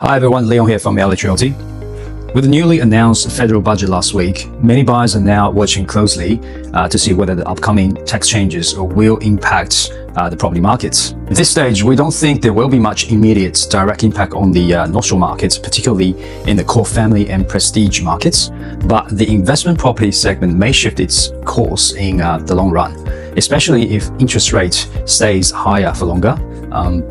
Hi everyone, Leon here from LH Realty. With the newly announced federal budget last week, many buyers are now watching closely to see whether the upcoming tax changes will impact the property markets. At this stage, we don't think there will be much immediate direct impact on the North Shore markets, particularly in the core family and prestige markets, but the investment property segment may shift its course in the long run, especially if interest rate stays higher for longer.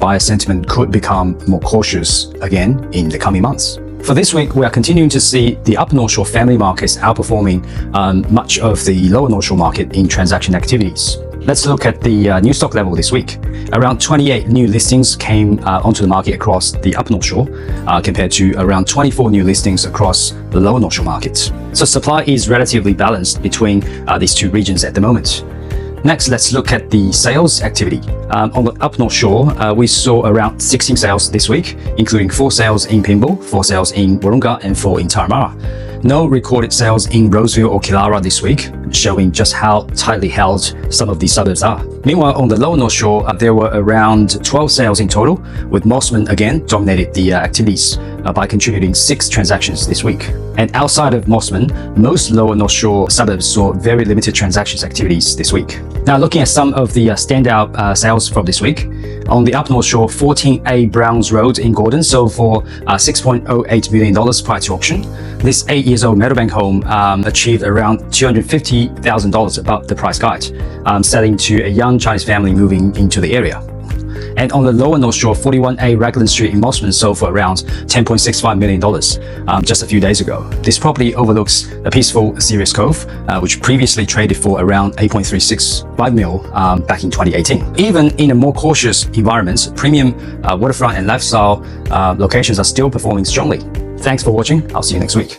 Buyer sentiment could become more cautious again in the coming months. For this week, we are continuing to see the Upper North Shore family markets outperforming much of the Lower North Shore market in transaction activities. Let's look at the new stock level this week. Around 28 new listings came onto the market across the Upper North Shore, compared to around 24 new listings across the Lower North Shore markets. So supply is relatively balanced between these two regions at the moment. Next, let's look at the sales activity. On the Upper North Shore, we saw around 16 sales this week, including 4 sales in Pymble, 4 sales in Wahroonga, and 4 in Turramurra. No recorded sales in Roseville or Killara this week, showing just how tightly held some of these suburbs are. Meanwhile, on the Lower North Shore, there were around 12 sales in total, with Mossman again dominated the activities by contributing 6 transactions this week. And outside of Mossman, most Lower North Shore suburbs saw very limited transactions activities this week. Now, looking at some of the standout sales from this week, on the Upper North Shore, 14A Browns Road in Gordon sold for $6.08 million prior to auction. This 8-year-old Meadowbank home achieved around $250,000 above the price guide, selling to a young Chinese family moving into the area. And on the Lower North Shore, 41A Raglan Street in Mossman sold for around $10.65 million just a few days ago. This property overlooks a peaceful Serious Cove, which previously traded for around $8.365 million back in 2018. Even in a more cautious environment, premium waterfront and lifestyle locations are still performing strongly. Thanks for watching. I'll see you next week.